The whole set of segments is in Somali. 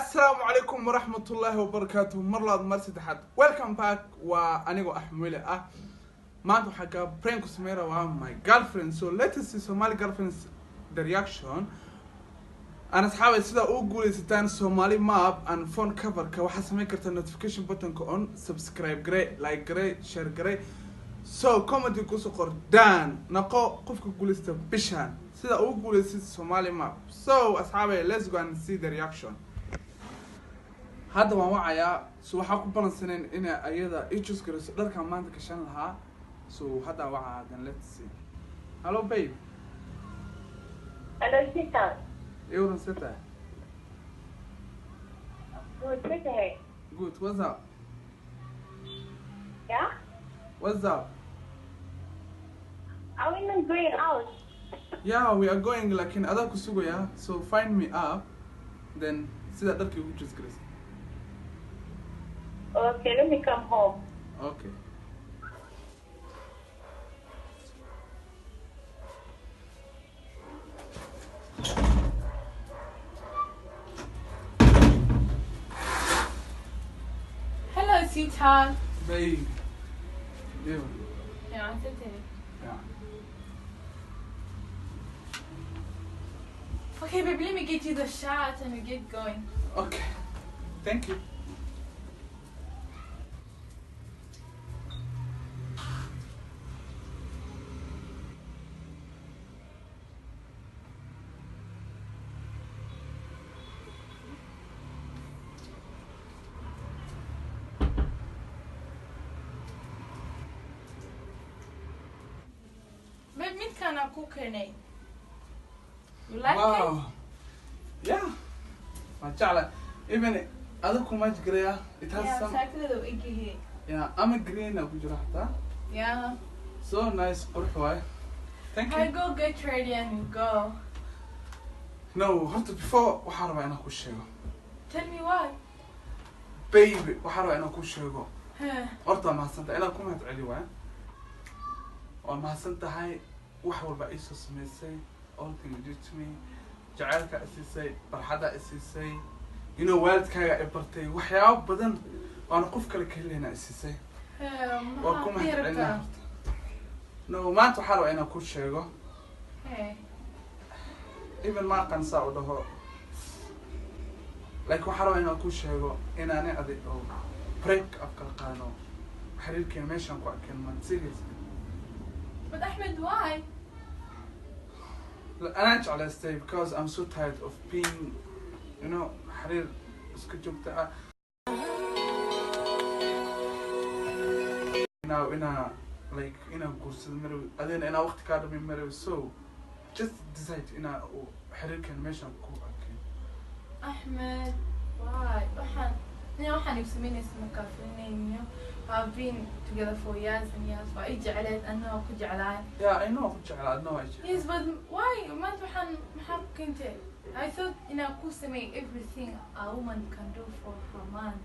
السلام عليكم ورحمة الله وبركاته. مرة مرسد حد. Welcome back. وأنا أحمد ولي ما أنتو حكا prank سميرة و my girlfriend. So let us see Somali girlfriend's the reaction. أنا أصحابي سيدا أقول ستان Somali map and phone cover كواحد سمي كرت notification button on subscribe جري like جري share جري. So comment يكوسو قردان نقو قفك قول بشان سيدا أقول ست Somali map. So أصحابي let's go and see the reaction. هذا ما وعيا سو حاكم بلانسنين إن أيدا إيشوس كرس ده كان ما عندك عشان لها سو هذا وعى then let's see. Hello babe. Hello sister. إيه ستة. Good today. Good. What's up? Yeah? What's up? Are we not going out? Yeah, we are going like in other kusugo yeah. So find me up, then see that you just Chris. Okay, let me come home. Okay. Hello, sweetheart. Babe. Yeah. Yeah, I'm sitting. Yeah. Okay, baby, let me get you the shot and we get going. Okay. Thank you. Babe, meat can I cook her name? You like Wow. Yeah. Machala. Even other kumaj greya. It it? has Yeah, some. exactly the way you hear. Yeah. I'm a green na kujurahta. Yeah. So nice. Qurxway. Thank I you. go get ready and we go. No. Horta before waxaan rabaa inaan ku sheego. Tell me why. Baby, waxaan rabaa inaan ku sheego. Huh. horta mahadsantahay inaan ku mahad celi waay waa mahadsantahay wax walba ay soo sameysay all thing you did to me jacaylka isisay farxadda isisay waalidkaaga ay bartay waxyaabo badan waana qof kale ka heleyna isisay waa ku mahad celinaa horta no maanta waxaa rabaa inaan ku sheego even ma qansaa u dhaho like waxaa rabaa inaan ku sheego inaanay adig oo break up kala qaadano xiriirkeena meeshaan ku arkeen man seriously. But Ahmed, why? أنا جعلستي because I'm so tired of being حرير اسكو جوكتا إنا like كورس المرو أدين إنا وقت كارد من مرو so just decide إنا حرير كان ماشان كو أكين. Ahmed, why? waxaan ibsameynay makafrinayn I've been together for years and years but I jecleed anoo ku jeclaan. Yeah, I know ku jeclaan no I. Yes, but why? maxaa kentay? I thought inaa ku sameey everything a woman can do for her man.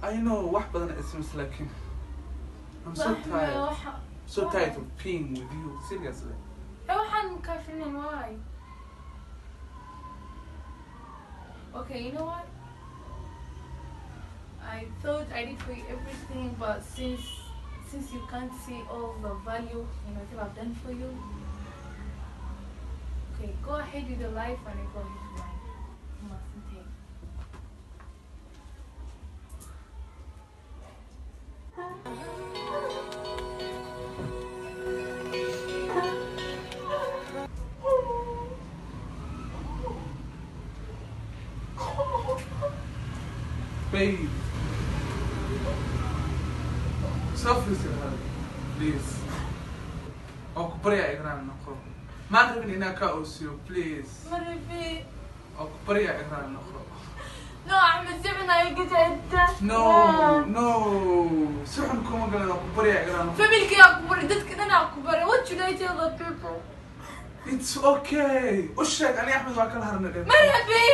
I know wax badan ismis laakiin I'm so tired. So tired of being with you seriously. waxaan makafrinayn why? Okay, you know what? I thought I did for you everything, but since you can't see all the value in what I've done for you, okay, go ahead with your life and I go ahead with mine. You mustn't take. Babe. Selfish please. Okupriya igran naqo. Ma rabin inaa ka oosiyo please. Marifi. Okupriya igran naqo. No, Ahmed, سيبنا يقعد. No. سحن كم قال okupriya igran naqo. Family كي أكبر، دت كده أنا أكبر. What should I tell the people? It's okay. Ushak ani Ahmed waa kala harna dheer. Marifi.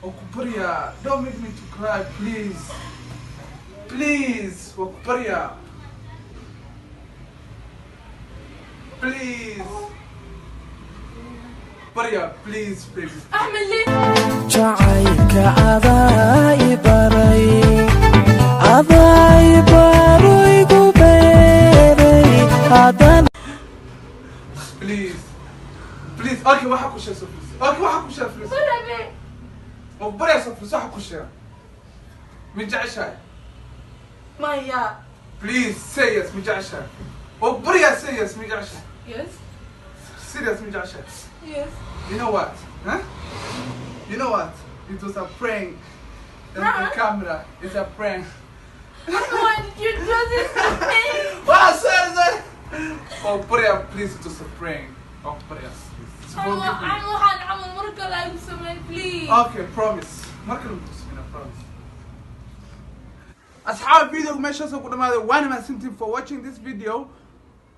Okupriya, don't make me to cry please. Please, okupriya. Please. Maria, please, baby. أحمد ليه؟ Please, okay, what happens to please? Okay, what happens to please? Oh, but yes, please, what happens to? Mijasha. Maya. Please say yes, Mijasha. Oh, but yes, say yes, Mijasha. Yes. Serious, Mijasha. Yes. You know what? Huh? You know what? It was a prank. The camera. It's a prank. Why did you do this to me? What? Sorry. Oh, Priya, please, it was a prank. Oh, Priya, please. Please. Okay, promise. Markle promise. أصحاب الفيديو ماشي أسوق هذا وأنا ما سنتين for watching this video.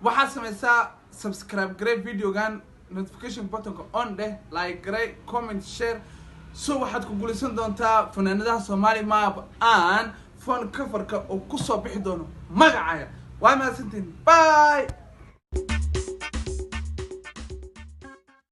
وحاسة مسا subscribe great video كان notification button on ده like great comment share. So واحد كقول سندون تا فنانة Somali map and فون كفر كأو كسر بحدونه ما قاعد وأنا ما سنتين. Bye.